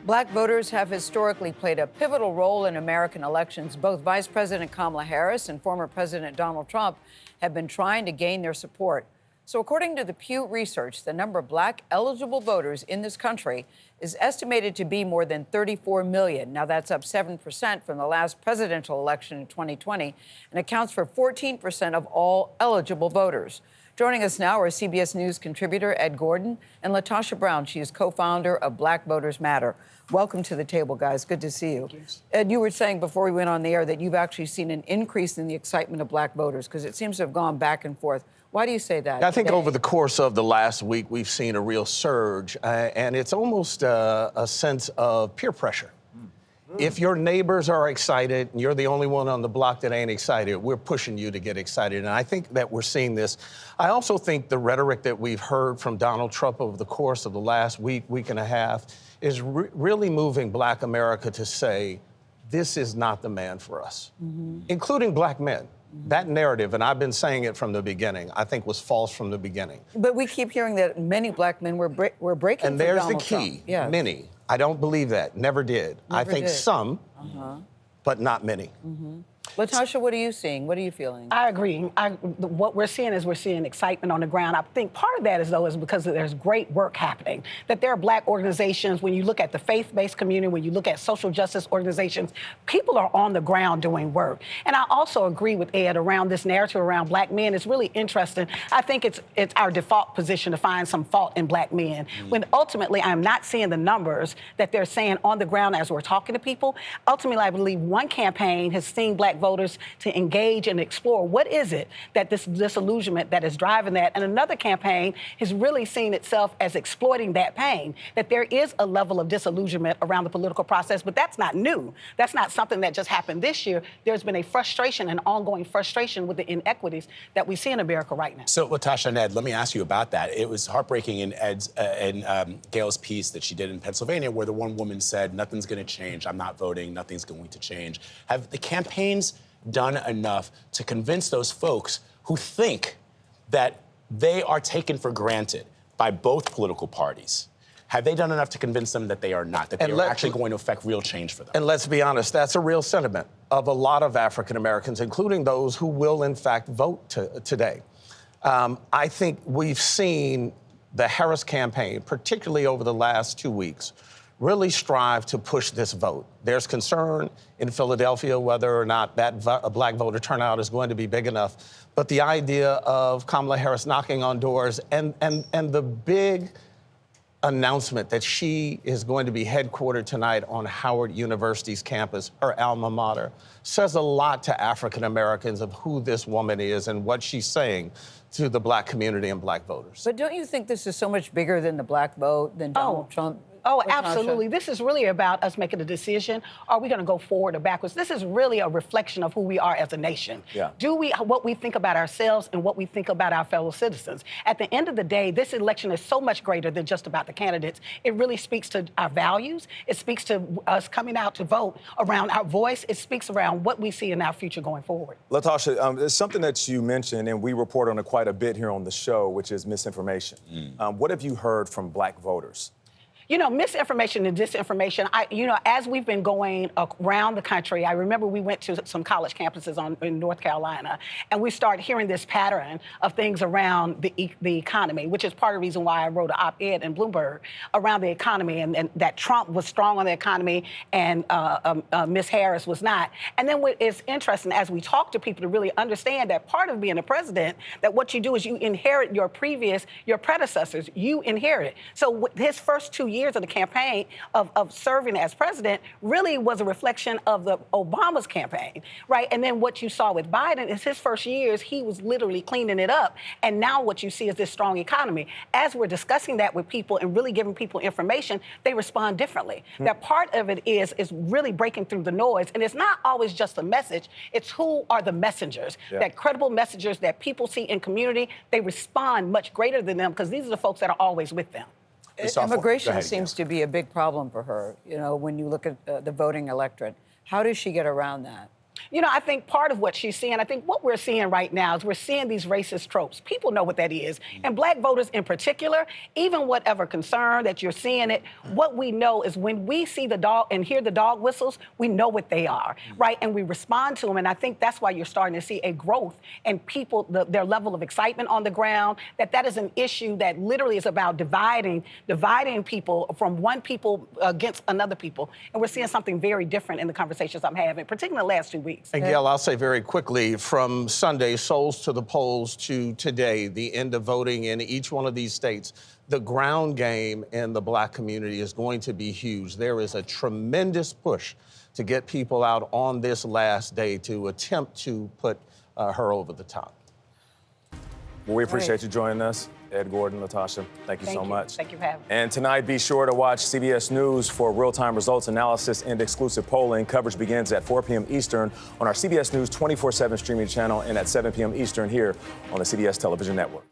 Black voters have historically played a pivotal role in American elections. Both Vice President Kamala Harris and former President Donald Trump have been trying to gain their support. So according to the Pew Research, the number of black eligible voters in this country is estimated to be more than 34 million. Now, that's up 7% from the last presidential election in 2020 and accounts for 14% of all eligible voters. Joining us now are CBS News contributor Ed Gordon and LaTosha Brown. She is co-founder of Black Voters Matter. Welcome to the table, guys. Good to see you. Ed, you were saying before we went on the air that you've actually seen an increase in the excitement of black voters because it seems to have gone back and forth. Why do you say that? I think over the course of the last week, we've seen a real surge, and it's almost a sense of peer pressure. If your neighbors are excited and you're the only one on the block that ain't excited, we're pushing you to get excited. And I think that we're seeing this. I also think the rhetoric that we've heard from Donald Trump over the course of the last week and a half is really moving Black America to say, this is not the man for us, including black men. That narrative, and I've been saying it from the beginning, I think was false from the beginning. But we keep hearing that many black men were breaking and for there's Donald the key, Trump. Yes. Many. I don't believe that, never did. I think some, but not many. LaTosha, what are you seeing? What are you feeling? I agree. What we're seeing is we're seeing excitement on the ground. I think part of that is because there's great work happening, that there are black organizations. When you look at the faith-based community, when you look at social justice organizations, people are on the ground doing work. And I also agree with Ed around this narrative around black men. It's really interesting. I think it's our default position to find some fault in black men, when ultimately I'm not seeing the numbers that they're saying on the ground as we're talking to people. Ultimately, I believe one campaign has seen black voters to engage and explore what is it that this disillusionment that is driving that, and another campaign has really seen itself as exploiting that pain, that there is a level of disillusionment around the political process, but that's not new. That's not something that just happened this year. There's been a frustration, an ongoing frustration with the inequities that we see in America right now. So, LaTosha and Ed, let me ask you about that. It was heartbreaking in Gayle's piece that she did in Pennsylvania, where the one woman said, nothing's going to change. I'm not voting. Nothing's going to change. Have the campaigns done enough to convince those folks who think that they are taken for granted by both political parties? Have they done enough to convince them that they are not, that they are actually going to affect real change for them? And let's be honest, that's a real sentiment of a lot of African Americans, including those who will, in fact, vote today. I think we've seen the Harris campaign, particularly over the last 2 weeks, really strive to push this vote. There's concern in Philadelphia whether or not that black voter turnout is going to be big enough. But the idea of Kamala Harris knocking on doors and the big announcement that she is going to be headquartered tonight on Howard University's campus, her alma mater, says a lot to African Americans of who this woman is and what she's saying to the black community and black voters. But don't you think this is so much bigger than the black vote, than Donald Trump? Oh, absolutely. This is really about us making a decision. Are we going to go forward or backwards? This is really a reflection of who we are as a nation. Yeah. What we think about ourselves and what we think about our fellow citizens. At the end of the day, this election is so much greater than just about the candidates. It really speaks to our values. It speaks to us coming out to vote around our voice. It speaks around what we see in our future going forward. LaTosha, there's something that you mentioned, and we report on it quite a bit here on the show, which is misinformation. What have you heard from black voters? You know, misinformation and disinformation, as we've been going around the country, I remember we went to some college campuses in North Carolina, and we started hearing this pattern of things around the economy, which is part of the reason why I wrote an op-ed in Bloomberg around the economy, and that Trump was strong on the economy and Ms. Harris was not. And then what is interesting, as we talk to people to really understand that part of being a president, that what you do is you inherit your predecessors, you inherit it. So his first 2 years of the campaign of serving as president really was a reflection of the Obama's campaign, right? And then what you saw with Biden is his first years, he was literally cleaning it up. And now what you see is this strong economy. As we're discussing that with people and really giving people information, they respond differently. That part of it is really breaking through the noise. And it's not always just a message. It's who are the messengers, that credible messengers that people see in community. They respond much greater than them because these are the folks that are always with them. Immigration seems to be a big problem for her, when you look at the voting electorate. How does she get around that? You know, I think part of what she's seeing, I think what we're seeing right now is we're seeing these racist tropes. People know what that is. And black voters in particular, even whatever concern that you're seeing it, what we know is when we see the dog and hear the dog whistles, we know what they are, right? And we respond to them. And I think that's why you're starting to see a growth in people, their level of excitement on the ground, that is an issue that literally is about dividing people from one people against another people. And we're seeing something very different in the conversations I'm having, particularly in the last 2 weeks. And Gayle, I'll say very quickly, from Sunday, souls to the polls, to today, the end of voting in each one of these states, the ground game in the black community is going to be huge. There is a tremendous push to get people out on this last day to attempt to put her over the top. Well, we appreciate you joining us. Ed Gordon, LaTosha, thank you so much. Thank you for having me. And tonight, be sure to watch CBS News for real-time results, analysis, and exclusive polling. Coverage begins at 4 p.m. Eastern on our CBS News 24/7 streaming channel and at 7 p.m. Eastern here on the CBS Television Network.